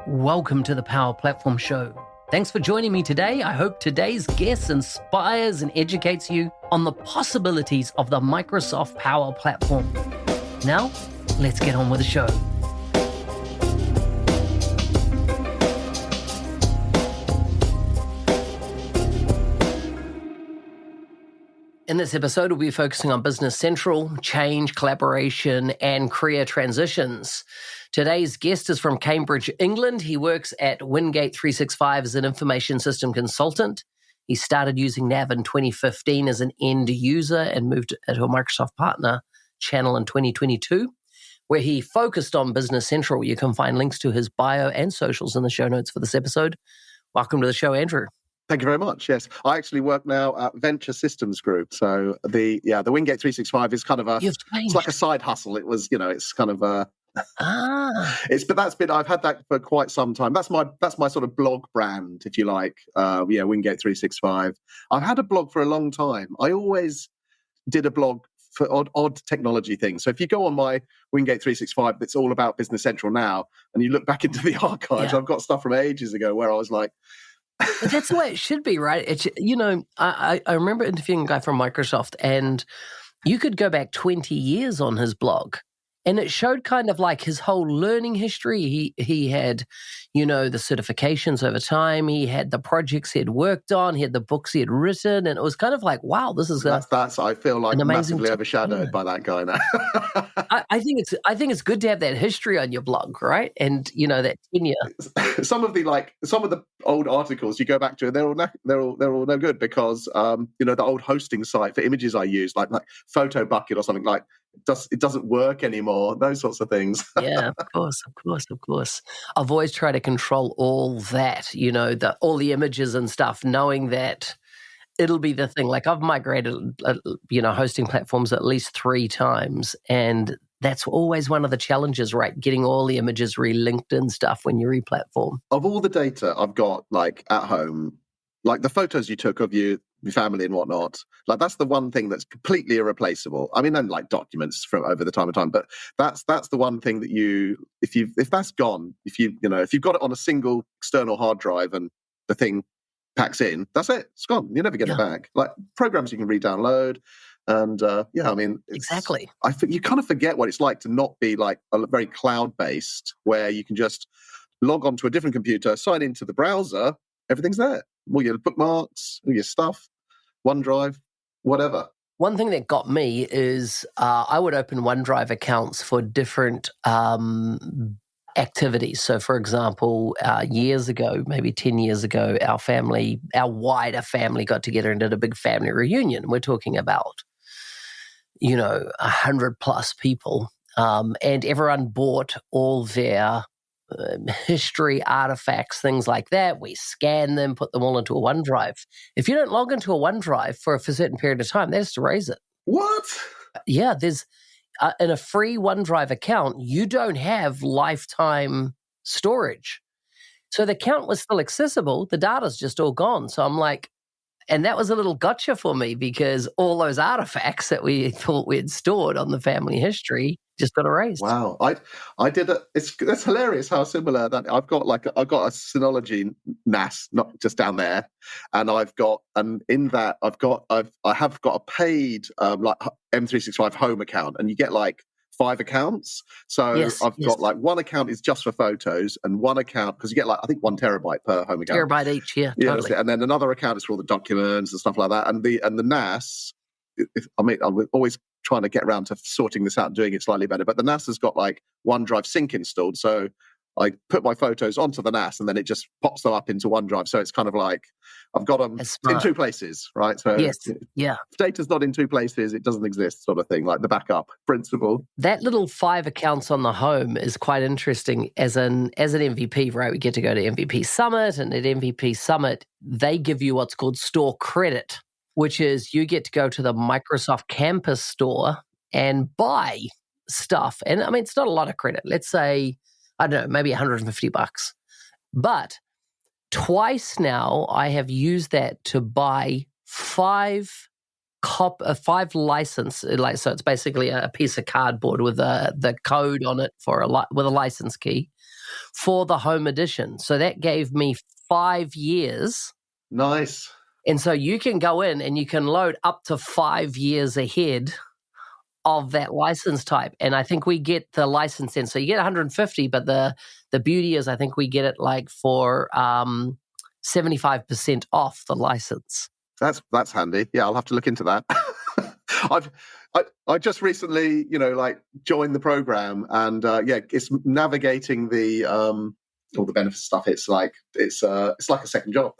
Welcome to the Power Platform Show. Thanks for joining me today. I hope today's guest inspires and educates you on the possibilities of the Microsoft Power Platform. Now, let's get on with the show. In this episode, we'll be focusing on Business Central, change, collaboration, and career transitions. Today's guest is from Cambridge, England. He works at Wingate 365 as an information system consultant. He started using Nav in 2015 as an end user and moved to a Microsoft partner channel in 2022, where he focused on Business Central. You can find links to his bio and socials in the show notes for this episode. Welcome to the show, Andrew. Thank you very much. Yes, I actually work now at Venture Systems Group. So the Wingate 365 is kind of it's like a side hustle. It was, it's kind of I've had that for quite some time. That's my sort of blog brand, if you like. Wingate 365. I've had a blog for a long time. I always did a blog for odd technology things. So if you go on my Wingate 365, it's all about Business Central now, and you look back into the archives, I've got stuff from ages ago where I was like, but that's the way it should be, right? It's, I remember interviewing a guy from Microsoft, and you could go back 20 years on his blog, and it showed kind of like his whole learning history. He had, the certifications over time. He had the projects he had worked on. He had the books he had written, and it was kind of like, wow, this is that's I feel like massively overshadowed by that guy now. I think it's good to have that history on your blog, right? And that tenure. Some of the old articles you go back to, they're all no good because the old hosting site for images I used, like Photo Bucket or something, like it doesn't work anymore. Those sorts of things. Yeah, of course. I've always tried to control all that, all the images and stuff, knowing that it'll be the thing. Like I've migrated, hosting platforms at least 3 times, and that's always one of the challenges, right? Getting all the images relinked and stuff when you re-platform. Of all the data I've got, like at home, like the photos you took of your family and whatnot, like that's the one thing that's completely irreplaceable. I mean, and like documents from over the time, but that's the one thing that if that's gone, if you've got it on a single external hard drive and the thing packs in, that's it. It's gone. You never get it back. Like programs you can re-download. And exactly. You kind of forget what it's like to not be like a very cloud-based, where you can just log onto a different computer, sign into the browser, everything's there. All your bookmarks, all your stuff, OneDrive, whatever. One thing that got me is I would open OneDrive accounts for different activities. So, for example, years ago, maybe 10 years ago, our wider family got together and did a big family reunion. We're talking about, 100 plus people, and everyone bought all their history artifacts, things like that. We scan them, put them all into a OneDrive. If you don't log into a OneDrive for a certain period of time, they just erase it. What? Yeah, there's in a free OneDrive account, you don't have lifetime storage. So the account was still accessible. The data's just all gone. So I'm like, and that was a little gotcha for me because all those artifacts that we thought we had stored on the family history just got erased. Wow, I did it. That's hilarious how similar that I've got a Synology NAS, not just down there, and I have got a paid like M365 home account, and you get like 5 accounts. So I've got like one account is just for photos, and one account because you get like I think 1 terabyte per home account. Terabyte each, yeah, totally. And then another account is for all the documents and stuff like that. And the NAS, I'm always trying to get around to sorting this out and doing it slightly better. But the NAS has got like OneDrive Sync installed, so I put my photos onto the NAS and then it just pops them up into OneDrive. So it's kind of like I've got them in 2 places, right? So yes, yeah. If data's not in 2 places, it doesn't exist, sort of thing, like the backup principle. That little 5 accounts on the home is quite interesting. As an MVP, right? We get to go to MVP Summit, and at MVP Summit, they give you what's called store credit, which is you get to go to the Microsoft Campus store and buy stuff. And I mean, it's not a lot of credit. Let's say, I don't know, maybe $150. But twice now, I have used that to buy 5 license. So it's basically a piece of cardboard with the code on it with a license key for the home edition. So that gave me 5 years. Nice. And so you can go in and you can load up to 5 years ahead of that license type. And I think we get the license in. So you get 150, but the beauty is I think we get it like for 75% off the license. That's handy. Yeah, I'll have to look into that. I just recently, like joined the program, and it's navigating the all the benefit stuff. It's like a second job.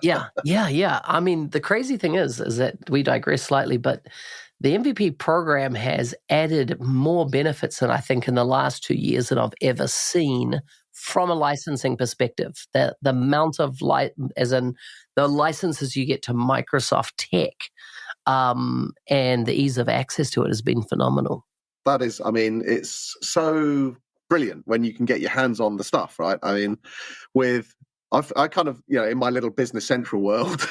Yeah. I mean, the crazy thing is that we digress slightly, but the MVP program has added more benefits than I think in the last 2 years that I've ever seen from a licensing perspective. The amount of as in the licenses you get to Microsoft Tech, and the ease of access to it has been phenomenal. That is, I mean, it's so brilliant when you can get your hands on the stuff, right? I mean, I kind of, in my little Business Central world,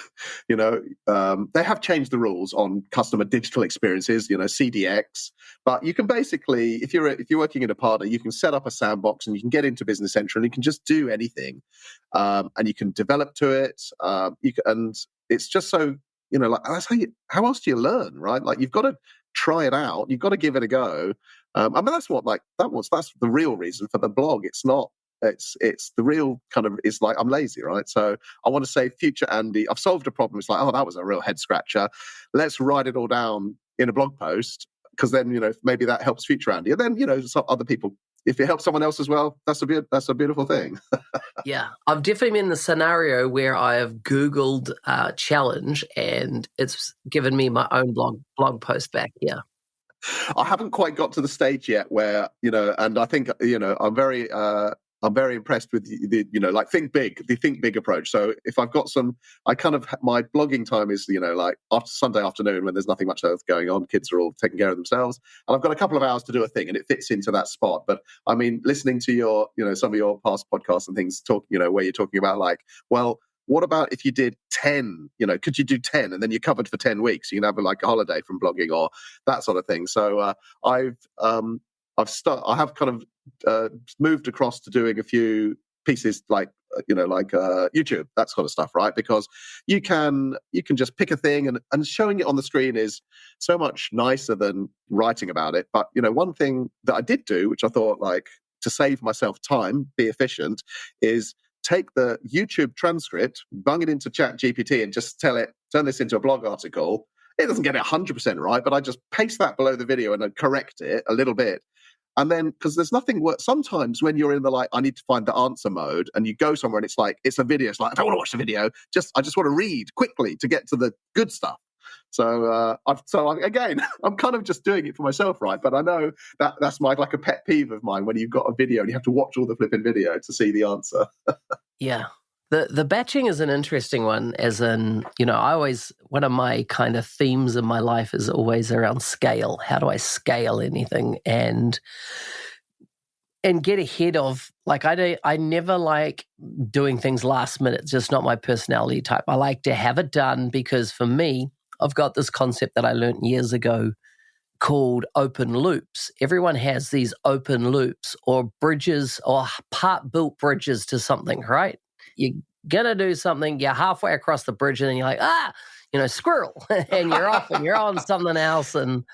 they have changed the rules on customer digital experiences, CDX. But you can basically, if you're working in a partner, you can set up a sandbox and you can get into Business Central and you can just do anything, and you can develop to it. And it's just so, like that's how else do you learn, right? Like you've got to try it out, you've got to give it a go. I mean, that's the real reason for the blog. It's not. It's the real kind of, it's like I'm lazy, right? So I want to say, future Andy, I've solved a problem. It's like, oh, that was a real head scratcher. Let's write it all down in a blog post, because then, maybe that helps future Andy. And then, some other people, if it helps someone else as well, that's a beautiful thing. Yeah, I've definitely been in the scenario where I have Googled challenge and it's given me my own blog post back. Yeah. I haven't quite got to the stage yet where, and I think, I'm very impressed with the like the think big approach. So if I've got my blogging time is, like after Sunday afternoon when there's nothing much else going on, kids are all taking care of themselves, and I've got a couple of hours to do a thing and it fits into that spot. But I mean, listening to your, some of your past podcasts and things where you're talking about like, well, what about if you did 10, could you do 10 and then you're covered for 10 weeks? You can have like a holiday from blogging or that sort of thing. So I have kind of moved across to doing a few pieces like YouTube, that sort of stuff, right? Because you can just pick a thing and showing it on the screen is so much nicer than writing about it. But one thing that I did do, which I thought, like, to save myself time, be efficient, is take the YouTube transcript, bung it into ChatGPT, and just tell it, turn this into a blog article. It doesn't get it 100% right, but I just paste that below the video and then correct it a little bit. And then, because there's nothing worse, sometimes when you're in the I need to find the answer mode, and you go somewhere and it's like, it's a video. It's like, I don't want to watch the video. I just want to read quickly to get to the good stuff. So, again, I'm kind of just doing it for myself, right? But I know that's like a pet peeve of mine, when you've got a video and you have to watch all the flipping video to see the answer. Yeah. The batching is an interesting one, as in, one of my kind of themes in my life is always around scale. How do I scale anything and get ahead of, like, I never like doing things last minute. It's just not my personality type. I like to have it done, because for me, I've got this concept that I learned years ago called open loops. Everyone has these open loops or bridges or part-built bridges to something, right? You're going to do something, you're halfway across the bridge, and then you're like, squirrel, and you're off and you're on something else. And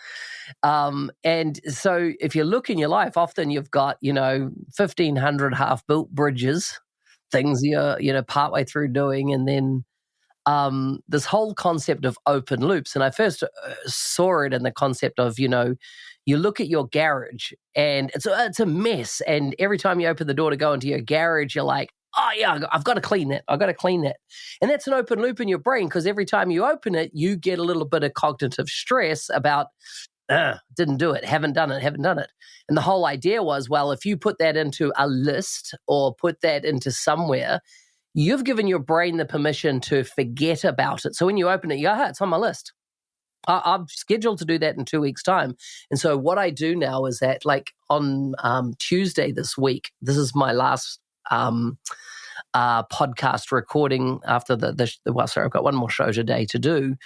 so if you look in your life, often you've got, 1,500 half-built bridges, things you're partway through doing, and then this whole concept of open loops. And I first saw it in the concept of, you look at your garage and it's a mess. And every time you open the door to go into your garage, you're like, oh yeah, I've got to clean that. I've got to clean that. And that's an open loop in your brain, because every time you open it, you get a little bit of cognitive stress about, didn't do it, haven't done it. And the whole idea was, well, if you put that into a list or put that into somewhere, you've given your brain the permission to forget about it. So when you open it, you go, it's on my list. I'm scheduled to do that in 2 weeks' time. And so what I do now is that, like, on Tuesday this week, this is my last podcast recording after I've got one more show today to do.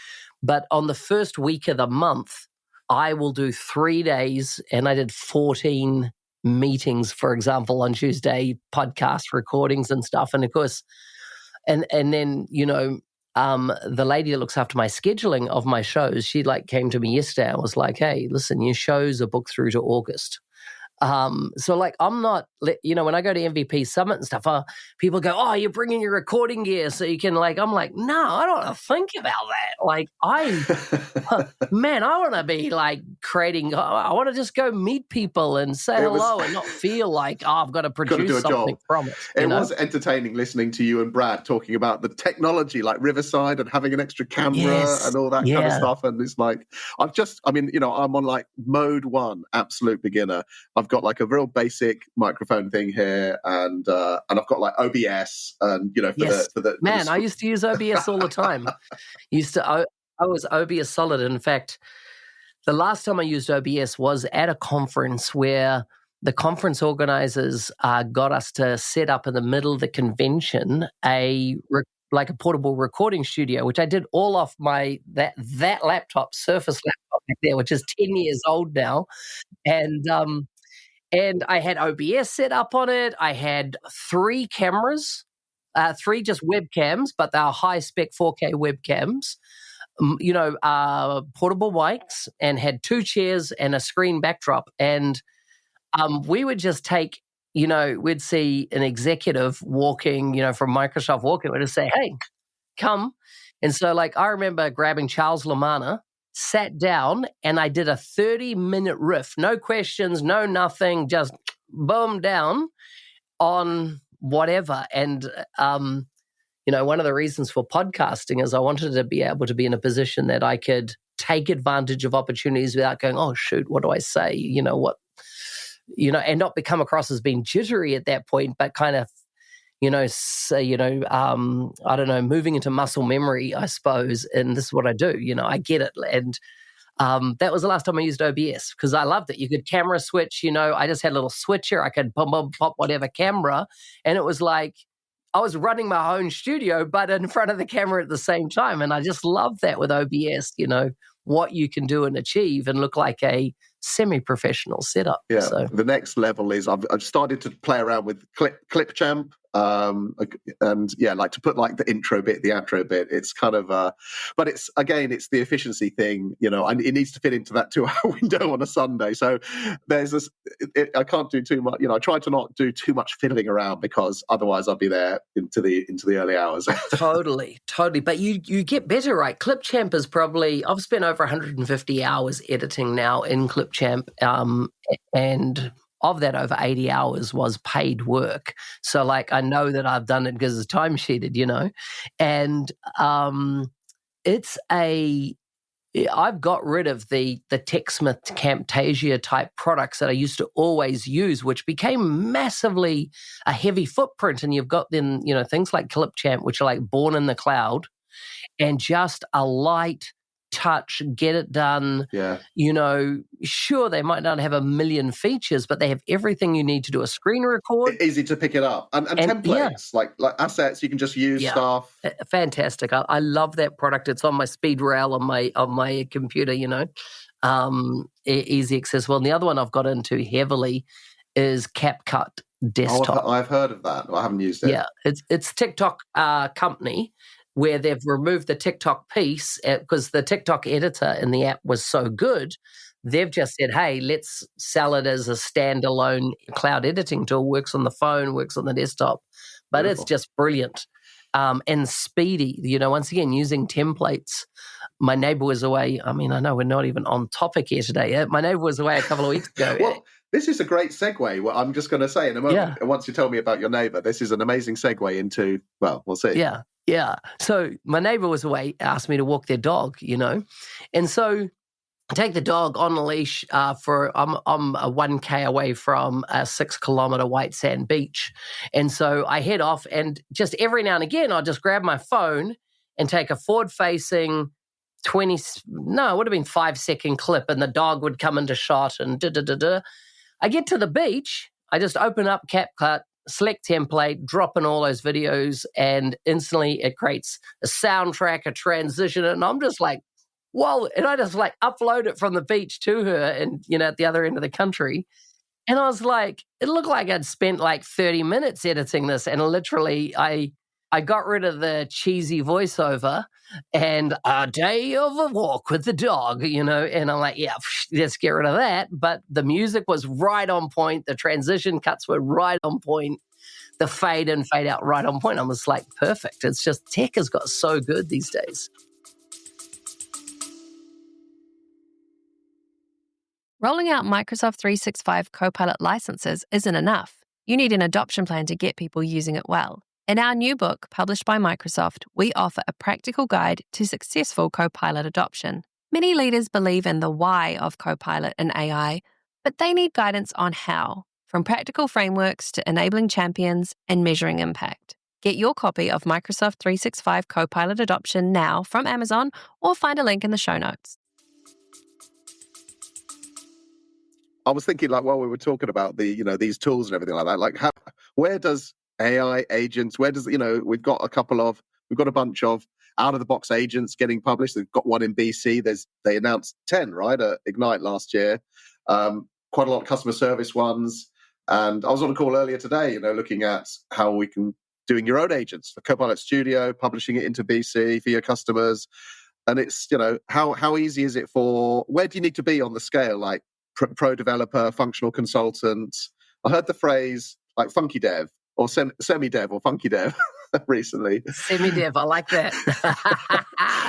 But on the first week of the month, I will do 3 days, and I did 14 meetings, for example, on Tuesday, podcast recordings and stuff. And of course, and then, the lady that looks after my scheduling of my shows, she came to me yesterday and was like, hey, listen, your shows are booked through to August. So I'm not, when I go to MVP Summit and stuff, people go, oh, you're bringing your recording gear so you can I'm like, no, I don't want to think about that. Man, I want to be creating, I want to just go meet people and say hello and not feel like, I've got to produce something from it. It was entertaining listening to you and Brad talking about the technology like Riverside and having an extra camera and all that kind of stuff. And it's I'm on mode 1, absolute beginner. I've got a real basic microphone thing here, and I've got OBS, and I used to use OBS all the time. I was OBS solid. In fact, the last time I used OBS was at a conference where the conference organizers got us to set up in the middle of the convention a portable recording studio, which I did all off that laptop, Surface laptop back there, which is 10 years old now, and I had OBS set up on it. I had 3 cameras, 3 just webcams, but they are high-spec 4K webcams, portable mics, and had 2 chairs and a screen backdrop. And we would just take, we'd see an executive walking, from Microsoft walking, we'd just say, hey, come. And so I remember grabbing Charles Lamanna, sat down, and I did a 30-minute riff, no questions, no nothing, just boom down on whatever. And, one of the reasons for podcasting is I wanted to be able to be in a position that I could take advantage of opportunities without going, oh, shoot, what do I say? And not become across as being jittery at that point, but kind of, I don't know, moving into muscle memory, I suppose. And this is what I do, I get it. And that was the last time I used OBS because I loved it. You could camera switch, I just had a little switcher. I could pop whatever camera. And it was like I was running my own studio, but in front of the camera at the same time. And I just love that with OBS, what you can do and achieve and look like a semi-professional setup. Yeah. So the next level is I've started to play around with Clipchamp. And to put the intro bit, the outro bit, it's kind of, but it's the efficiency thing, and it needs to fit into that 2-hour window on a Sunday. So there's this, I can't do too much, I try to not do too much fiddling around because otherwise I'll be there into the early hours. Totally. But you get better, right? Clipchamp is probably, I've spent over 150 hours editing now in Clipchamp, and of that, over 80 hours was paid work. So, I know that I've done it because it's time-sheeted, And I've got rid of the TechSmith Camtasia type products that I used to always use, which became massively a heavy footprint. And you've got then, things like Clipchamp, which are born in the cloud, and just a light touch, get it done. Yeah. Sure, they might not have a million features, but they have everything you need to do a screen record. Easy to pick it up. And templates, like assets, you can just use stuff. Fantastic. I love that product. It's on my speed rail on my computer, easy accessible. And the other one I've got into heavily is CapCut Desktop. Oh, I've heard of that. I haven't used it. Yeah, it's TikTok company, where they've removed the TikTok piece because the TikTok editor in the app was so good. They've just said, hey, let's sell it as a standalone cloud editing tool. Works on the phone, works on the desktop. But Beautiful. It's just brilliant and speedy. Once again, using templates. My neighbor was away. I know we're not even on topic here today. My neighbor was away a couple of weeks ago. Well, this is a great segue. What I'm just going to say in a moment, once you tell me about your neighbor, this is an amazing segue into, well, we'll see. Yeah. So my neighbor was away, asked me to walk their dog, and so I take the dog on a leash I'm a 1K away from a 6-kilometer white sand beach. And so I head off, and just every now and again, I'll just grab my phone and take a forward-facing it would have been 5-second clip, and the dog would come into shot and da-da-da-da. I get to the beach, I just open up CapCut, select template, drop in all those videos, and instantly it creates a soundtrack, a transition, and I'm just like, whoa. And I just upload it from the beach to her and, at the other end of the country. And I was like, it looked like I'd spent like 30 minutes editing this. And literally, I got rid of the cheesy voiceover and a day of a walk with the dog, and I'm like, yeah, let's get rid of that. But the music was right on point. The transition cuts were right on point. The fade in, fade out right on point. I was like, perfect. It's just tech has got so good these days. Rolling out Microsoft 365 Copilot licenses isn't enough. You need an adoption plan to get people using it well. In our new book, published by Microsoft, we offer a practical guide to successful Copilot adoption. Many leaders believe in the why of Copilot and AI, but they need guidance on how, from practical frameworks to enabling champions and measuring impact. Get your copy of Microsoft 365 Copilot Adoption now from Amazon or find a link in the show notes. I was thinking, like, while we were talking about these tools and everything like that, like, where does AI agents, we've got a bunch of out-of-the-box agents getting published. They've got one in BC. They announced 10, right, at Ignite last year. Quite a lot of customer service ones. And I was on a call earlier today, looking at how we can doing your own agents for Copilot Studio, publishing it into BC for your customers. And it's, how easy is it where do you need to be on the scale? Like, pro developer, functional consultant. I heard the phrase like funky dev or semi dev or funky dev recently. Semi dev, I like that.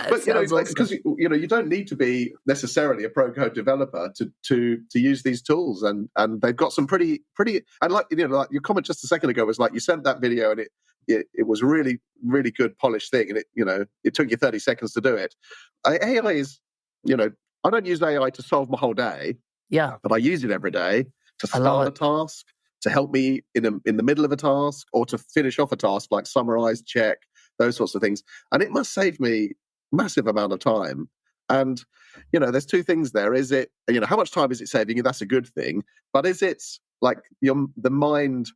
But because you don't need to be necessarily a pro code developer to use these tools, and they've got some pretty and like like your comment just a second ago was like you sent that video and it was really, really good polished thing, and it took you 30 seconds to do it. AI is I don't use AI to solve my whole day. Yeah, but I use it every day to start a task, to help me in the middle of a task, or to finish off a task, like summarize, check, those sorts of things. And it must save me a massive amount of time. And there's two things there. Is it how much time is it saving you? That's a good thing. But is it like the mind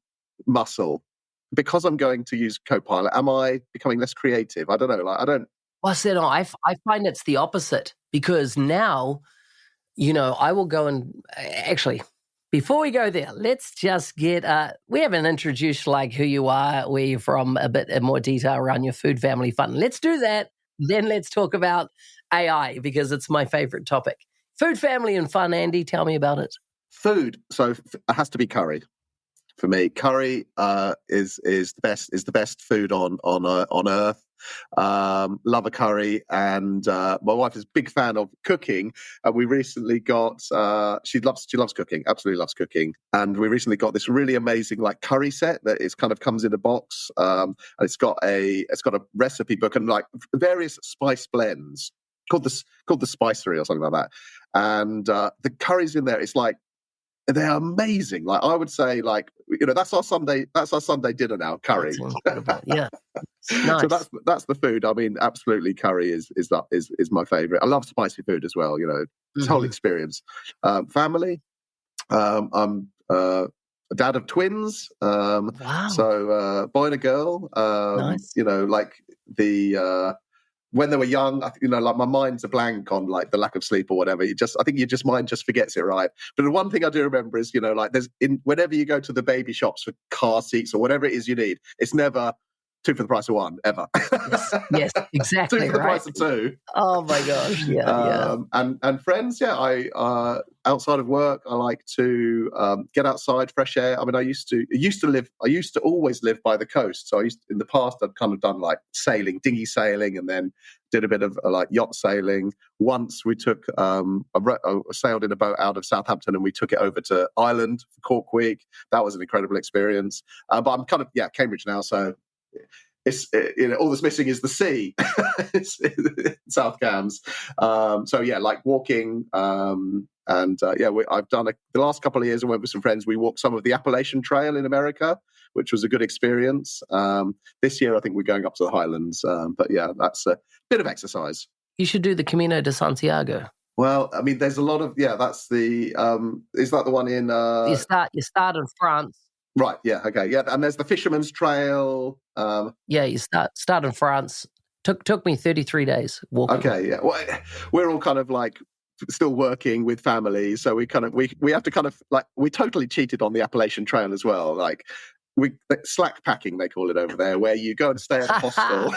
muscle? Because I'm going to use Copilot, am I becoming less creative? I don't know. Like I don't. Well, I find it's the opposite, because now. I will go and actually, before we go there, let's just get, we haven't introduced like who you are, where you're from, a bit more detail around your food, family, fun. Let's do that. Then let's talk about AI, because it's my favorite topic. Food, family, and fun, Andy, tell me about it. Food. So it has to be curry. For me, curry is the best food on earth. Love a curry, and my wife is a big fan of cooking. And we recently got she loves cooking, absolutely loves cooking. And we recently got this really amazing like curry set that is kind of comes in a box, and it's got a recipe book and like various spice blends called the Spicery or something like that. And the curries in there, it's like. They're amazing. Like I would say, like that's our Sunday dinner now. Curry. Yeah, nice. So that's the food. I mean, absolutely, curry is my favorite. I love spicy food as well. This whole experience. Family. I'm a dad of twins. Wow. So boy and a girl. Nice. Like the. When they were young, like my mind's a blank on like the lack of sleep or whatever. I think your mind just forgets it, right? But the one thing I do remember is, like whenever you go to the baby shops for car seats or whatever it is you need, it's never 2 for the price of 1 ever. Yes, exactly. 2 for the price of 2. Oh my gosh, yeah. And friends, I outside of work, I like to get outside, fresh air. I mean, I used to always live by the coast. So in the past, I'd kind of done like sailing, dinghy sailing, and then did a bit of like yacht sailing. Once we took I sailed in a boat out of Southampton, and we took it over to Ireland for Cork Week. That was an incredible experience. But I'm kind of Cambridge now, so. It's all that's missing is the sea. It's South Cams. Like walking. I've done the last couple of years. I went with some friends. We walked some of the Appalachian Trail in America, which was a good experience. This year, I think we're going up to the Highlands. That's a bit of exercise. You should do the Camino de Santiago. Well, I mean, there's a lot of that's the. Is that the one in? You start in France. Right. Yeah. Okay. Yeah. And there's the Fisherman's Trail. You start in France. Took me 33 days walking. Okay. Yeah. Well, we're all kind of like still working with families. So we have to kind of like, we totally cheated on the Appalachian Trail as well. Like slack packing, they call it over there, where you go and stay at a hostel.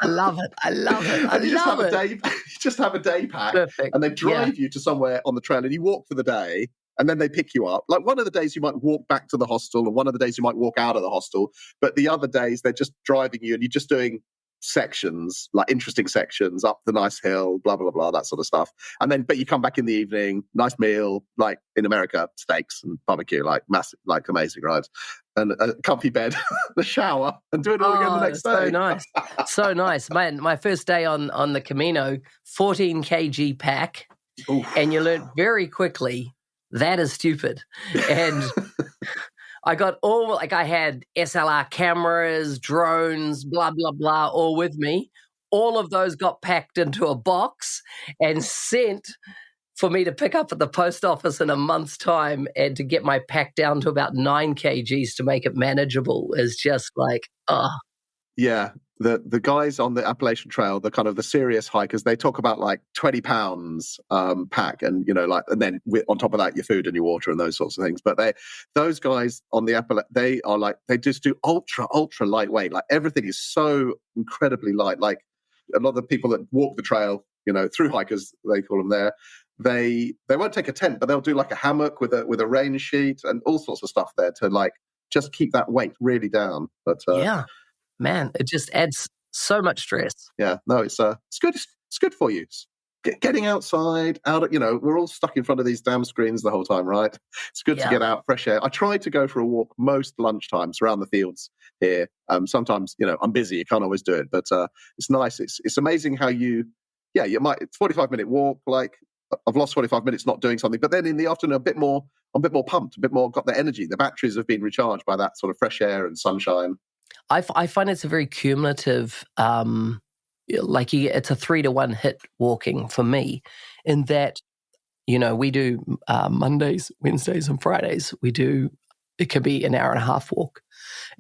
I love it. And you just have a day pack. Perfect. And they drive you to somewhere on the trail and you walk for the day. And then they pick you up. Like one of the days you might walk back to the hostel, and one of the days you might walk out of the hostel. But the other days they're just driving you, and you're just doing sections, like interesting sections up the nice hill, blah blah blah, that sort of stuff. And then, but you come back in the evening, nice meal, like in America, steaks and barbecue, like massive, like amazing, right? And a comfy bed, the shower, and do it all again the next day. So nice, so nice. My first day on the Camino, 14 kg pack, Oof. And you learn very quickly that is stupid. And I got I had SLR cameras, drones, blah, blah, blah, all with me. All of those got packed into a box and sent for me to pick up at the post office in a month's time, and to get my pack down to about 9 kgs to make it manageable is just like, Yeah. The guys on the Appalachian Trail, the kind of the serious hikers, they talk about like 20 pounds pack, and and then on top of that your food and your water and those sorts of things. But those guys on the they are like, they just do ultra lightweight. Like everything is so incredibly light. Like a lot of the people that walk the trail, through hikers, they call them there. They won't take a tent, but they'll do like a hammock with a rain sheet and all sorts of stuff there to like just keep that weight really down. But yeah. Man, it just adds so much stress. Yeah, no, it's good. It's good for you. Getting outside, we're all stuck in front of these damn screens the whole time, right? It's good to get out, fresh air. I try to go for a walk most lunchtimes around the fields here. Sometimes, I'm busy, you can't always do it, but it's nice. It's amazing how you might, it's 45-minute walk. Like I've lost 45 minutes not doing something, but then in the afternoon, I'm a bit more pumped, a bit more got the energy. The batteries have been recharged by that sort of fresh air and sunshine. I find it's a very cumulative, it's a 3-to-1 hit walking for me, in that, we do Mondays, Wednesdays and Fridays. It can be an hour and a half walk,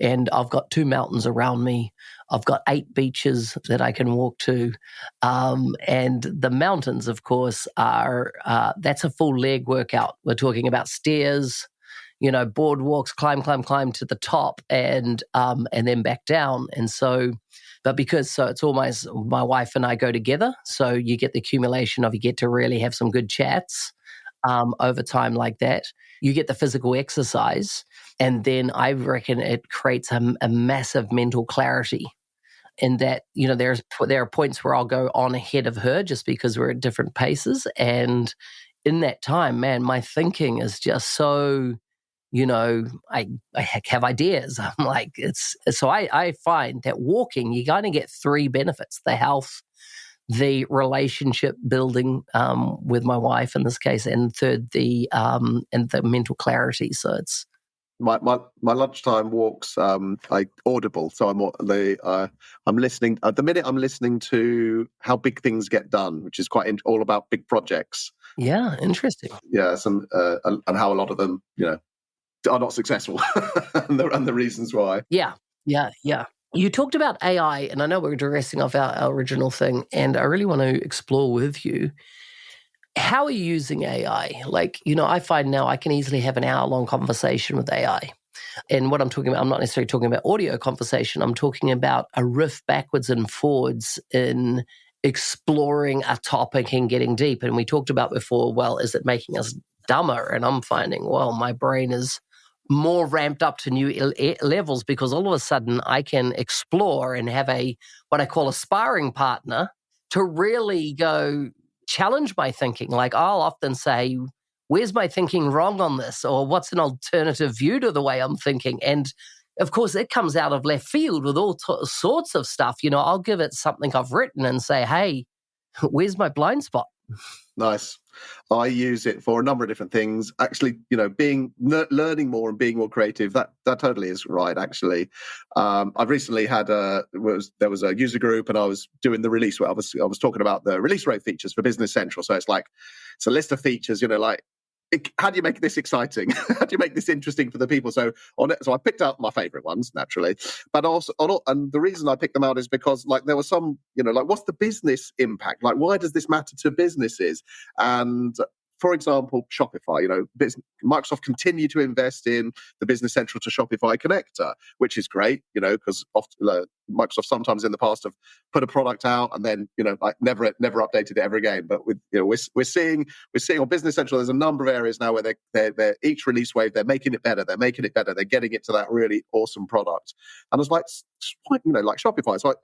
and I've got 2 mountains around me. I've got 8 beaches that I can walk to. And the mountains, of course, that's a full leg workout. We're talking about stairs, boardwalks, climb to the top, and then back down. And so, but it's almost, my wife and I go together, so you get the accumulation of, you get to really have some good chats over time like that. You get the physical exercise, and then I reckon it creates a massive mental clarity. In that, there are points where I'll go on ahead of her just because we're at different paces, and in that time, man, my thinking is just so. I have ideas. I'm like, so I find that walking, you're going to get 3 benefits: the health, the relationship building with my wife in this case, and third, the mental clarity. So it's my lunchtime walks like audible. So I'm listening at the minute. I'm listening to How Big Things Get Done, which is quite all about big projects. Yeah, interesting. Yeah, and how a lot of them, are not successful and the reasons why. Yeah. You talked about AI, and I know we're addressing off our original thing, and I really want to explore with you, how are you using AI? Like, I find now I can easily have an hour-long conversation with AI. And what I'm talking about, I'm not necessarily talking about audio conversation. I'm talking about a riff backwards and forwards in exploring a topic and getting deep. And we talked about before, well, is it making us dumber? And I'm finding, well, my brain is more ramped up to new levels, because all of a sudden I can explore and have what I call a sparring partner to really go challenge my thinking. Like, I'll often say, where's my thinking wrong on this? Or what's an alternative view to the way I'm thinking? And of course, it comes out of left field with all sorts of stuff. I'll give it something I've written and say, hey, where's my blind spot? Nice. I use it for a number of different things. Actually, learning more and being more creative. That totally is right. Actually, I've recently had there was a user group, and I was doing the release. I was talking about the release rate features for Business Central. So it's a list of features. Like how do you make this exciting? How do you make this interesting for the people? So I picked out my favorite ones, naturally, but also and the reason I picked them out is because like there was some, like what's the business impact? Like why does this matter to businesses? And for example, Shopify, Microsoft continue to invest in the Business Central to Shopify connector, which is great, because often Microsoft sometimes in the past have put a product out and then, like never updated it ever again. But we're seeing on Business Central, there's a number of areas now where they're each release wave, they're making it better, they're getting it to that really awesome product. And I was like, like Shopify, it's like,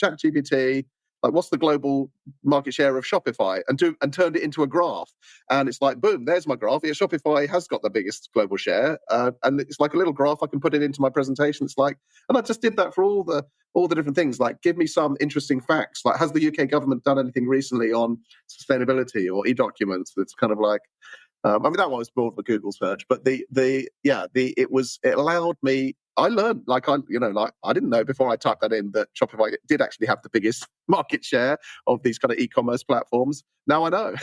ChatGPT, like what's the global market share of Shopify, and turned it into a graph. And it's like, boom, there's my graph. Yeah, Shopify has got the biggest global share. And it's like a little graph. I can put it into my presentation. It's like, and I just did that for all the different things. Like, give me some interesting facts. Like, has the UK government done anything recently on sustainability or e-documents? That's kind of like, that one was more of a Google search, but it allowed me. I learned, I didn't know before I typed that in that Shopify did actually have the biggest market share of these kind of e-commerce platforms. Now I know.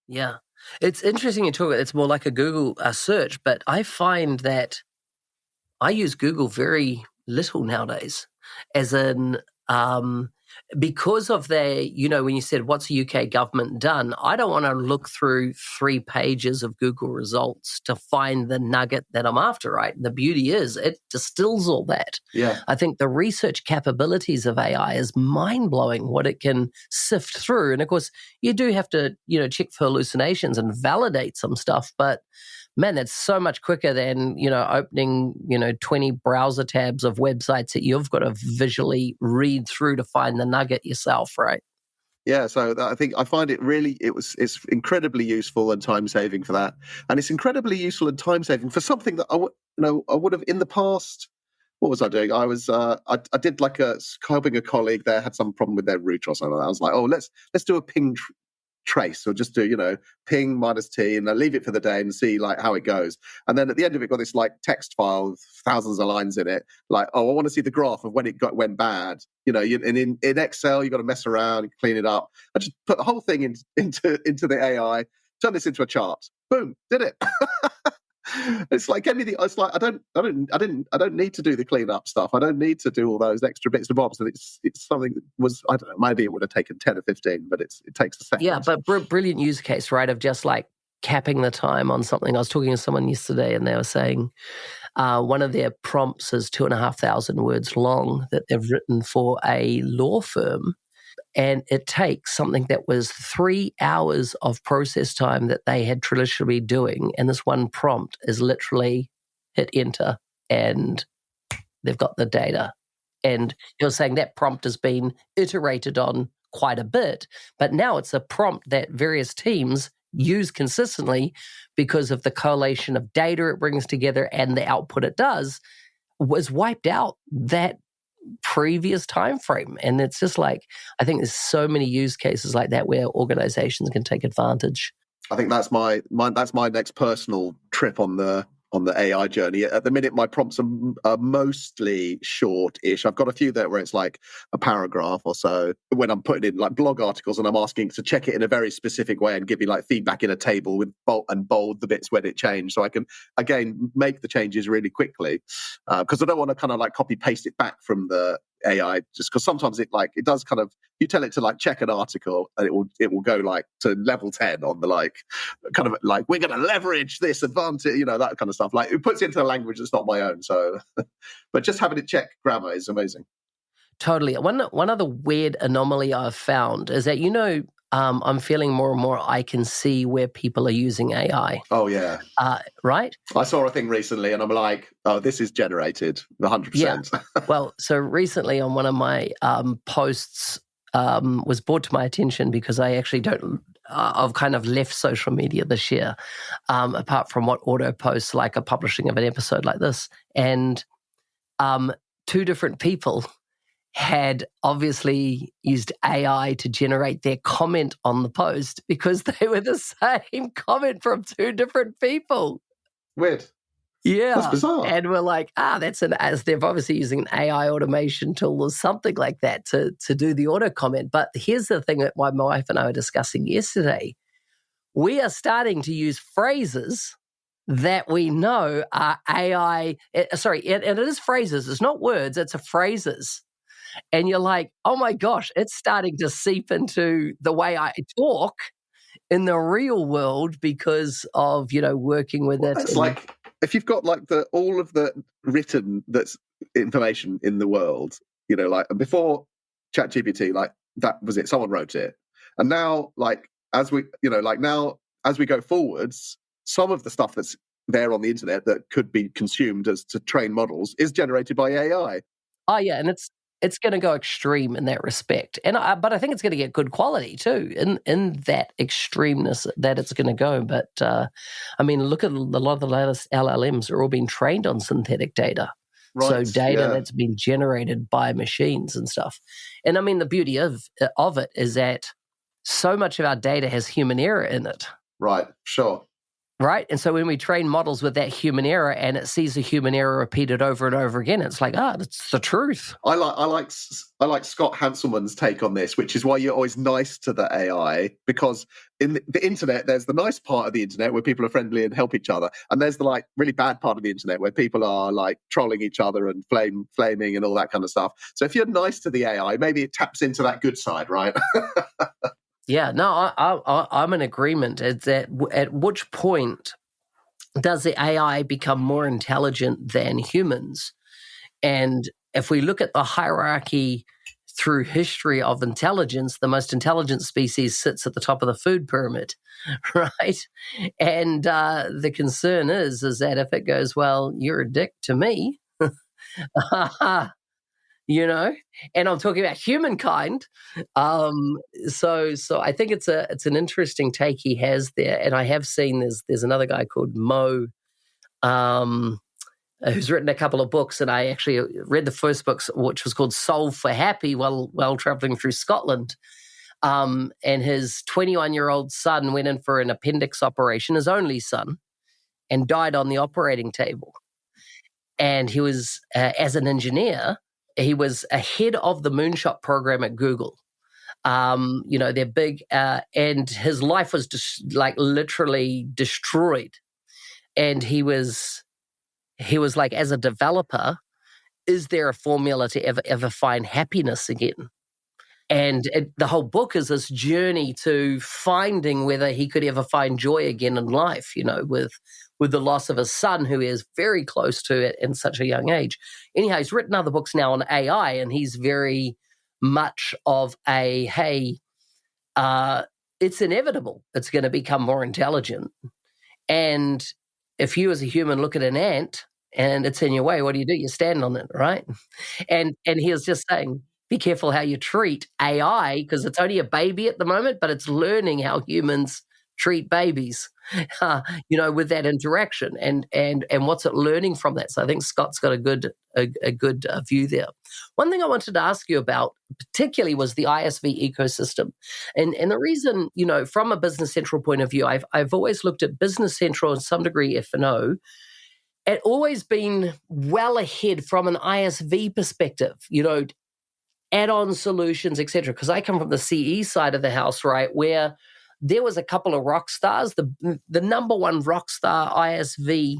Yeah. It's interesting you talk about it's more like a Google search, but I find that I use Google very little nowadays, as in because of their, when you said, what's the UK government done? I don't want to look through 3 pages of Google results to find the nugget that I'm after, right? The beauty is it distills all that. Yeah. I think the research capabilities of AI is mind-blowing what it can sift through. And of course, you do have to, check for hallucinations and validate some stuff, but man, that's so much quicker than, opening, 20 browser tabs of websites that you've got to visually read through to find the nugget yourself, right? Yeah, so I think I find it's incredibly useful and time-saving for that. And it's incredibly useful and time-saving for something that I would have in the past. What was I doing? I was I did like helping a colleague there had some problem with their router or something. I was like, oh, let's do a ping trace, or just do ping minus t and leave it for the day and see like how it goes. And then at the end of it got this like text file with thousands of lines in it, like, oh, I want to see the graph of when it went bad. And in Excel you got to mess around and clean it up. I just put the whole thing into the AI, turn this into a chart, boom, did it. It's like it's like I don't need to do the cleanup stuff. I don't need to do all those extra bits and bobs. And it's something that was, I don't know, maybe it would have taken 10 or 15, but it takes a second. Yeah, but brilliant use case, right? Of just like capping the time on something. I was talking to someone yesterday and they were saying one of their prompts is 2,500 words long that they've written for a law firm. And it takes something that was 3 hours of process time that they had traditionally been doing. And this one prompt is literally hit enter and they've got the data. And you're saying that prompt has been iterated on quite a bit, but now it's a prompt that various teams use consistently because of the collation of data it brings together and the output it does was wiped out that previous time frame. And it's just like, I think there's so many use cases like that where organizations can take advantage. I think that's my next personal trip on the AI journey. At the minute, my prompts are mostly short-ish. I've got a few there where it's like a paragraph or so when I'm putting in like blog articles and I'm asking to check it in a very specific way and give me like feedback in a table with bold the bits when it changed. So I can, again, make the changes really quickly because I don't want to kind of like copy paste it back from the AI, just because sometimes it does kind of, you tell it to like check an article and it will go like to level 10 on the like kind of like we're going to leverage this advantage, that kind of stuff. Like it puts it into a language that's not my own. So, but just having it check grammar is amazing. Totally. One other weird anomaly I've found is that I'm feeling more and more I can see where people are using AI. Oh, yeah. Right? I saw a thing recently and I'm like, oh, this is generated 100%. Yeah. Well, so recently on one of my posts was brought to my attention because I actually I've kind of left social media this year, apart from what auto posts like a publishing of an episode like this. And 2 different people had obviously used AI to generate their comment on the post because they were the same comment from 2 different people. Weird. Yeah. That's bizarre. And we're like, that's as they're obviously using an AI automation tool or something like that to do the auto comment. But here's the thing that my wife and I were discussing yesterday. we are starting to use phrases that we know are AI. And it is phrases. It's not words. It's phrases. And you're like, oh my gosh, it's starting to seep into the way I talk in the real world because of, working with it. It's like if you've got like all of the written that's information in the world, like before ChatGPT, like that was it. Someone wrote it. And now, like, as we go forwards, some of the stuff that's there on the internet that could be consumed as to train models is generated by AI. Oh yeah, and it's going to go extreme in that respect, but I think it's going to get good quality too in that extremeness that it's going to go. But look at a lot of the latest LLMs are all being trained on synthetic data. Right, so data that's been generated by machines and stuff. And the beauty of it is that so much of our data has human error in it. Right, sure. Right? And so when we train models with that human error and it sees the human error repeated over and over again, it's like, it's the truth. I like Scott Hanselman's take on this, which is why you're always nice to the AI, because in the internet, there's the nice part of the internet where people are friendly and help each other. And there's the like really bad part of the internet where people are like trolling each other and flaming and all that kind of stuff. So if you're nice to the AI, maybe it taps into that good side, right? Yeah, no, I'm in agreement. It's at which point does the AI become more intelligent than humans? And if we look at the hierarchy through history of intelligence, the most intelligent species sits at the top of the food pyramid, right? And the concern is that if it goes, well, you're a dick to me, and I'm talking about humankind. So I think it's an interesting take he has there. And I have seen there's another guy called Mo, who's written a couple of books, and I actually read the first book, which was called Solve for Happy, while traveling through Scotland. And his 21-year-old son went in for an appendix operation, his only son, and died on the operating table. And he was, as an engineer, he was ahead of the moonshot program at Google. They're big, and his life was just like literally destroyed. And he was like, as a developer, is there a formula to ever find happiness again? And the whole book is this journey to finding whether he could ever find joy again in life, with the loss of his son, who is very close to it in such a young age. Anyhow, he's written other books now on AI, and he's very much of it's inevitable. It's going to become more intelligent. And if you as a human look at an ant and it's in your way, what do? You stand on it, right? And he was just saying, be careful how you treat AI, because it's only a baby at the moment, but it's learning how humans treat babies, with that interaction and what's it learning from that. So I think Scott's got a good view there. One thing I wanted to ask you about particularly was the ISV ecosystem. And the reason, from a Business Central point of view, I've always looked at Business Central in some degree, F&O, it always been well ahead from an ISV perspective, add-on solutions, etc. Because I come from the CE side of the house, right, where there was a couple of rock stars. The number one rock star ISV,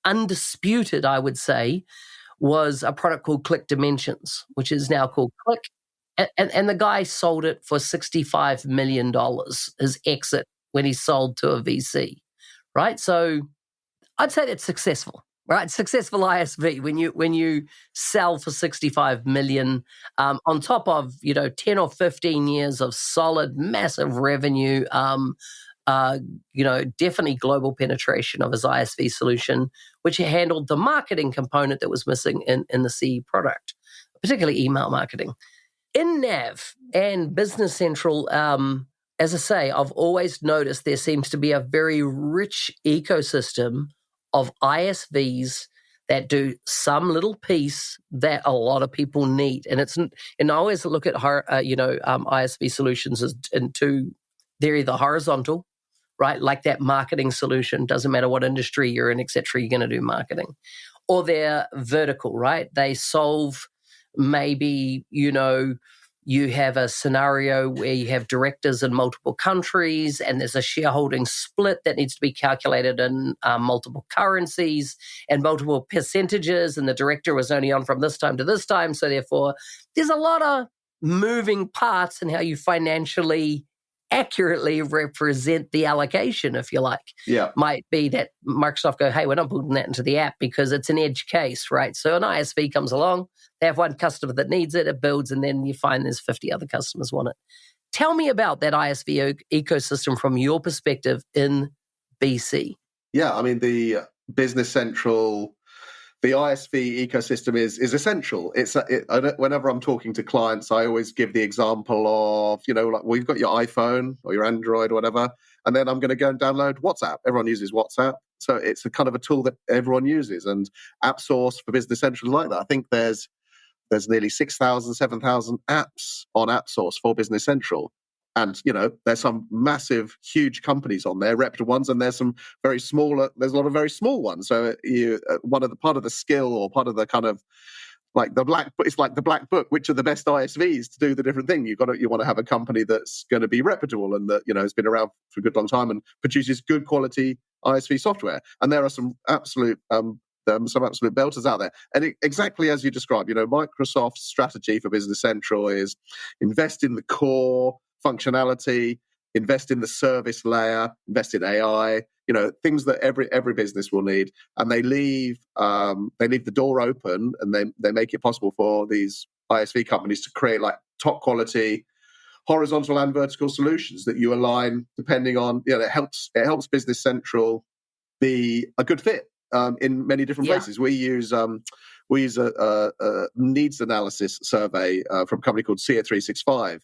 undisputed, I would say, was a product called Click Dimensions, which is now called Click. And the guy sold it for $65 million, his exit when he sold to a VC, right? So I'd say that's successful, right? Successful ISV when you sell for $65 million on top of 10 or 15 years of solid, massive revenue. Definitely global penetration of his ISV solution, which handled the marketing component that was missing in the CE product, particularly email marketing. In Nav and Business Central, as I say, I've always noticed there seems to be a very rich ecosystem of ISVs that do some little piece that a lot of people need. And I always look at ISV solutions as in two. They're either horizontal, right? Like that marketing solution, doesn't matter what industry you're in, et cetera, you're going to do marketing. Or they're vertical, right? They solve maybe, you have a scenario where you have directors in multiple countries and there's a shareholding split that needs to be calculated in multiple currencies and multiple percentages, and the director was only on from this time to this time. So therefore, there's a lot of moving parts in how you financially accurately represent the allocation, if you like. Yeah. Might be that Microsoft go, hey, we're not putting that into the app because it's an edge case, right? So an ISV comes along, they have one customer that needs it, it builds, and then you find there's 50 other customers want it. Tell me about that ISV ecosystem from your perspective in BC. Yeah, I mean, the Business Central, the ISV ecosystem is essential. Whenever I'm talking to clients, I always give the example of, like, well, you've got your iPhone or your Android or whatever, and then I'm going to go and download WhatsApp. Everyone uses WhatsApp. So it's a kind of a tool that everyone uses. And AppSource for Business Central is like that. I think there's nearly 6,000, 7,000 apps on AppSource for Business Central. And, there's some massive, huge companies on there, reputable ones, and there's some very smaller, there's a lot of very small ones. So part of the skill or part of the kind of like it's like the black book, which are the best ISVs to do the different thing. You want to have a company that's going to be reputable and that, has been around for a good long time and produces good quality ISV software. And there are some absolute belters out there. And exactly as you described, Microsoft's strategy for Business Central is invest in the core functionality, invest in the service layer, invest in AI, things that every business will need. And they leave the door open, and they make it possible for these ISV companies to create like top quality horizontal and vertical solutions that you align depending on, it helps Business Central be a good fit in many different places. We use a needs analysis survey from a company called CA365.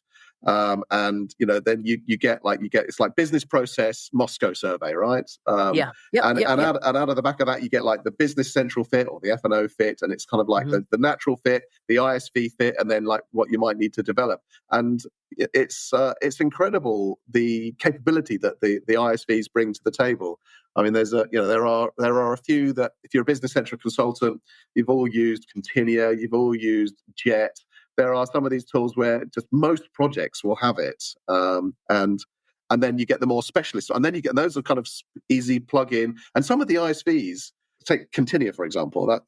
And then you get it's like business process Moscow survey, right? And out of the back of that, you get like the Business Central fit or the F&O fit, and it's kind of like the natural fit, the ISV fit, and then like what you might need to develop. And it's incredible the capability that the ISVs bring to the table. I mean, there are a few that if you're a Business Central consultant, you've all used Continia, you've all used Jet. There are some of these tools where just most projects will have it, and then you get the more specialist, and then you get those are kind of easy plug-in. And some of the ISVs, take Continia for example, that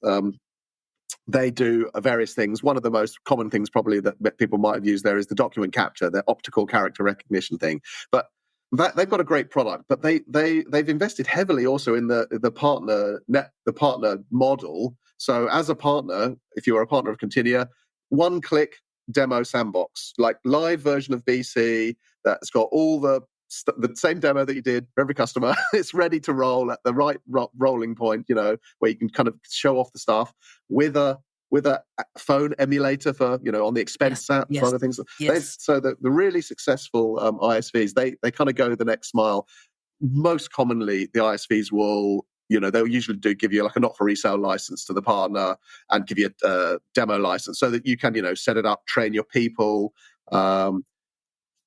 they do various things. One of the most common things probably that people might have used there is the document capture, the optical character recognition thing. But they've got a great product, but they've invested heavily also in the partner model. So as a partner, if you are a partner of Continia, one-click demo sandbox, like live version of BC that's got all the same demo that you did for every customer. It's ready to roll at the right rolling point, where you can kind of show off the stuff with a phone emulator for, on the expense app, for other things. Yes. So the really successful ISVs, they kind of go the next mile. Most commonly, the ISVs will, they'll usually give you like a not for resale license to the partner and give you a demo license so that you can, set it up, train your people.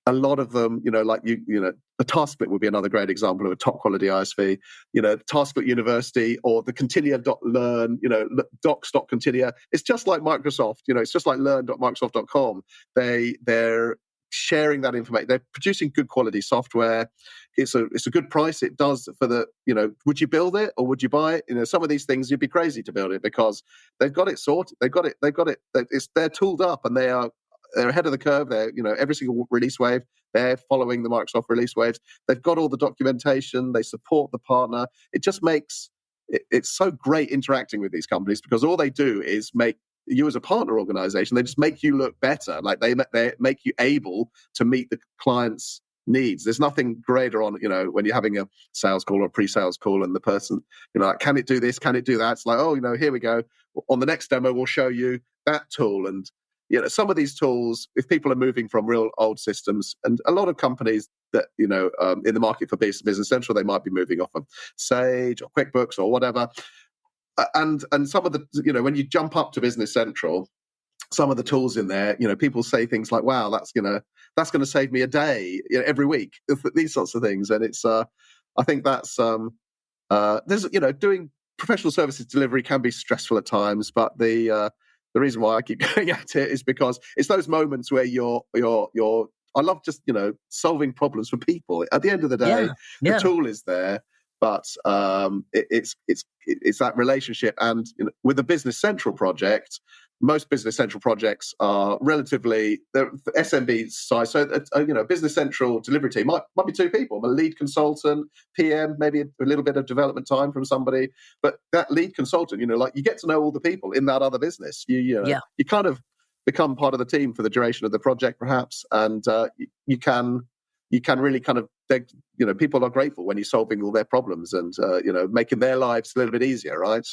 A lot of them, the TaskSplit would be another great example of a top quality ISV. TaskSplit University or the Continia.learn, docs.continia. It's just like Microsoft. It's just like learn.microsoft.com. They're sharing that information. They're producing good quality software. It's a good price. It does for the, would you build it or would you buy it? Some of these things you'd be crazy to build it because they've got it sorted. They're tooled up and they're ahead of the curve. They're, every single release wave, they're following the Microsoft release waves. They've got all the documentation. They support the partner. It just makes it's so great interacting with these companies because all they do is make you as a partner organization, they just make you look better. Like they make you able to meet the client's needs. There's nothing greater on, when you're having a sales call or a pre-sales call and the person, like, can it do this? Can it do that? It's like, oh, here we go. On the next demo, we'll show you that tool. And, some of these tools, if people are moving from real old systems, and a lot of companies that, in the market for Business Central, they might be moving off of Sage or QuickBooks or whatever. And some of the, when you jump up to Business Central, some of the tools in there, people say things like, wow, that's going to save me a day every week, these sorts of things. And it's, I think that's, there's, doing professional services delivery can be stressful at times, but the reason why I keep going at it is because it's those moments where you're I love just, solving problems for people. At the end of the day, the tool is there, but it's that relationship. And with a Business Central project, most Business Central projects are relatively SMB size. So, Business Central delivery team might be 2 people: a lead consultant, PM, maybe a little bit of development time from somebody. But that lead consultant, you get to know all the people in that other business. You kind of become part of the team for the duration of the project, perhaps, and you can really kind of, people are grateful when you're solving all their problems and making their lives a little bit easier, right?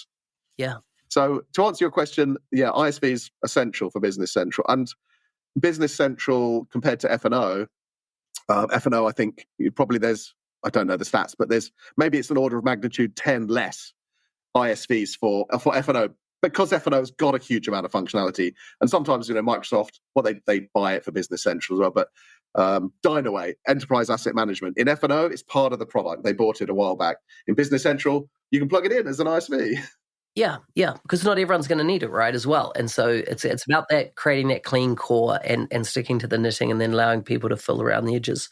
Yeah. So to answer your question, ISV is essential for Business Central, and Business Central compared to F&O, I think there's, I don't know the stats, but maybe it's an order of magnitude 10 less ISVs for F&O, because F&O's got a huge amount of functionality. And sometimes, Microsoft, they buy it for Business Central as well, but Dynaway, Enterprise Asset Management, in F&O, it's part of the product. They bought it a while back. In Business Central, you can plug it in as an ISV. Yeah, because not everyone's going to need it, right, as well. And so it's about that, creating that clean core and sticking to the knitting, and then allowing people to fill around the edges.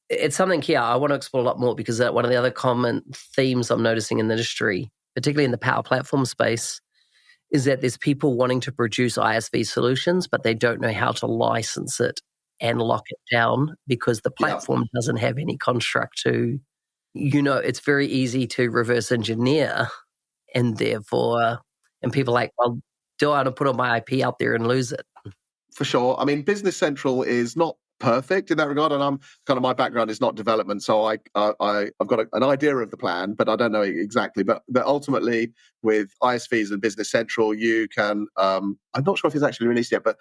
It's something here I want to explore a lot more, because one of the other common themes I'm noticing in the industry, particularly in the Power Platform space, is that there's people wanting to produce ISV solutions, but they don't know how to license it and lock it down, because the platform doesn't have any construct to, it's very easy to reverse engineer, and therefore, people are like, well, do I want to put all my IP out there and lose it? For sure. I mean, Business Central is not perfect in that regard, and my background is not development, so I've got an idea of the plan, but I don't know exactly. But ultimately, with ISVs and Business Central, you can. I'm not sure if it's actually released yet, but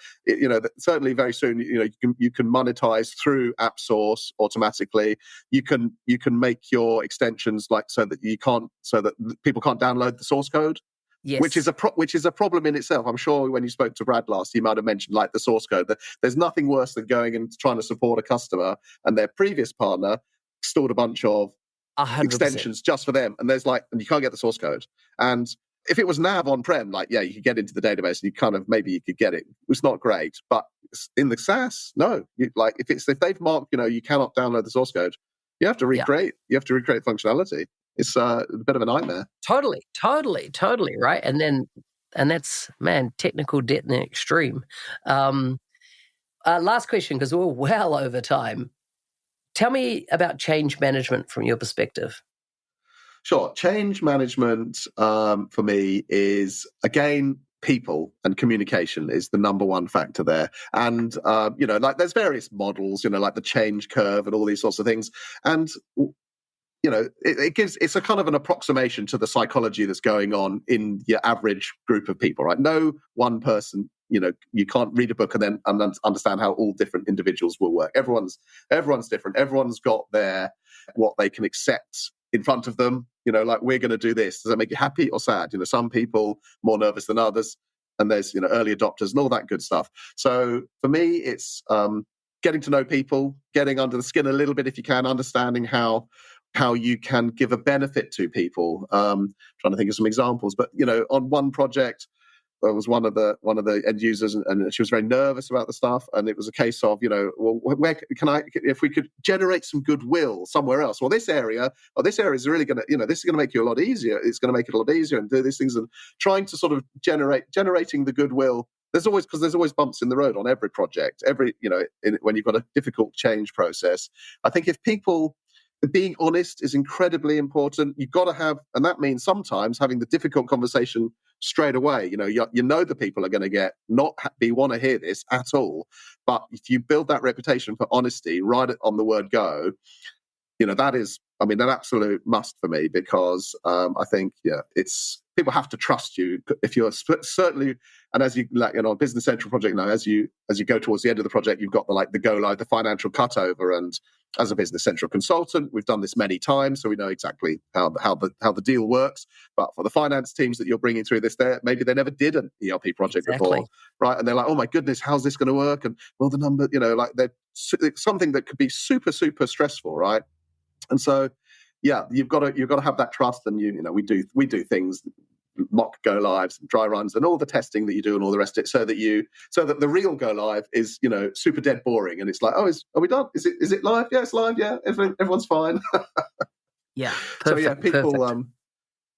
certainly very soon. You can monetize through AppSource automatically. You can make your extensions so that people can't download the source code. Yes. Which is a problem in itself. I'm sure when you spoke to Brad last, he might have mentioned the source code. There's nothing worse than going and trying to support a customer and their previous partner stored a bunch of 100%. extensions just for them, and and you can't get the source code. And if it was nav on-prem, you could get into the database and maybe you could get it. It's not great, but in the SaaS, no. If they've marked, you cannot download the source code, you have to recreate. You have to recreate functionality. It's a bit of a nightmare. Totally, right? And that's, technical debt in the extreme. Last question, because we're well over time. Tell me about change management from your perspective. Sure. Change management for me is, again, people and communication is the number one factor there. And, there's various models, like the change curve and all these sorts of things. And it's a kind of an approximation to the psychology that's going on in your average group of people, right? No one person, you can't read a book and then understand how all different individuals will work. Everyone's different. Everyone's got what they can accept in front of them. We're going to do this. Does that make you happy or sad? Some people more nervous than others, and there's early adopters and all that good stuff. So for me, it's getting to know people, getting under the skin a little bit if you can, understanding how you can give a benefit to people. Trying to think of some examples, but on one project, there was one of the end users, and she was very nervous about the stuff, and it was a case of, where can if we could generate some goodwill somewhere else? Well, this area is really going to, this is going to make you a lot easier. It's going to make it a lot easier and do these things, and trying to sort of generating the goodwill. There's always bumps in the road on every project. When you've got a difficult change process, I think if people. Being honest is incredibly important. You've got to have, and that means sometimes having the difficult conversation straight away. The people are going to want to hear this at all. But if you build that reputation for honesty right on the word go, that is, an absolute must for me, because I think, it's people have to trust you. If you're certainly, and as you Business Central project now, as you go towards the end of the project, you've got the go live, the financial cutover, and as a Business Central consultant, we've done this many times, so we know exactly how the deal works. But for the finance teams that you're bringing through this, maybe they never did an ERP project before, right? And they're like, oh my goodness, how's this going to work? And well, the number, it's something that could be super, super stressful, right? And so, you've got to have that trust, and we do things mock go lives, and dry runs, and all the testing that you do and all the rest of it, so that the real go live is, super dead boring, and it's like, are we done? Is it live? Yeah, it's live. Yeah, everyone's fine. Yeah, perfect, so people, perfect.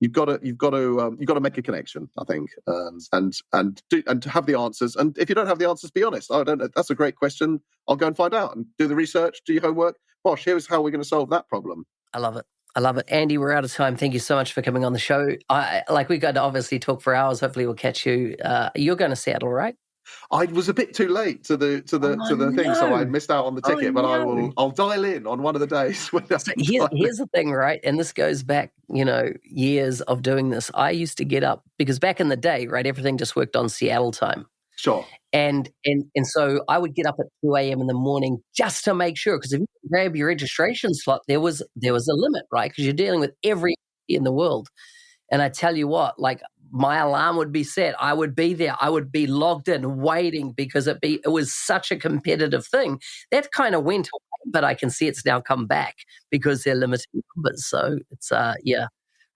You've got to make a connection, I think, and to have the answers. And if you don't have the answers, be honest. I don't know. That's a great question. I'll go and find out and do the research, do your homework. Bosh, here's how we're going to solve that problem. I love it. Andy, we're out of time. Thank you so much for coming on the show. We're going to obviously talk for hours. Hopefully we'll catch you. You're going to Seattle, right? I was a bit too late to the thing, so I missed out on the ticket. But I'll dial in on one of the days. Here's the thing, right? And this goes back, years of doing this. I used to get up because back in the day, right, everything just worked on Seattle time. Sure. And so I would get up at 2 a.m. in the morning just to make sure, because if you grab your registration slot, there was a limit, right? Because you're dealing with every in the world. And I tell you what, my alarm would be set. I would be there. I would be logged in, waiting, because it was such a competitive thing. That kind of went away, but I can see it's now come back because they're limited numbers. So it's yeah.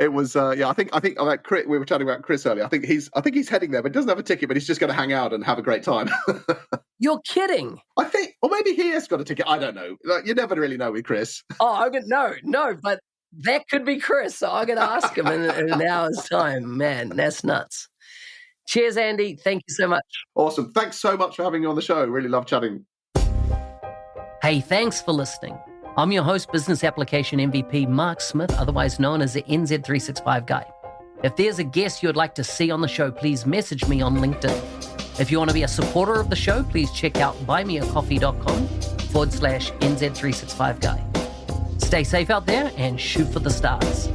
It was I think about Chris, we were chatting about Chris earlier. I think he's heading there, but he doesn't have a ticket, but he's just going to hang out and have a great time. You're kidding. I think, or maybe he has got a ticket. I don't know. You never really know with Chris. Oh, no, but that could be Chris. So I'm going to ask him in an hour's time. Man, that's nuts. Cheers, Andy. Thank you so much. Awesome. Thanks so much for having me on the show. Really love chatting. Hey, thanks for listening. I'm your host, Business Application MVP, Mark Smith, otherwise known as the NZ365 Guy. If there's a guest you'd like to see on the show, please message me on LinkedIn. If you want to be a supporter of the show, please check out buymeacoffee.com/NZ365 Guy. Stay safe out there and shoot for the stars.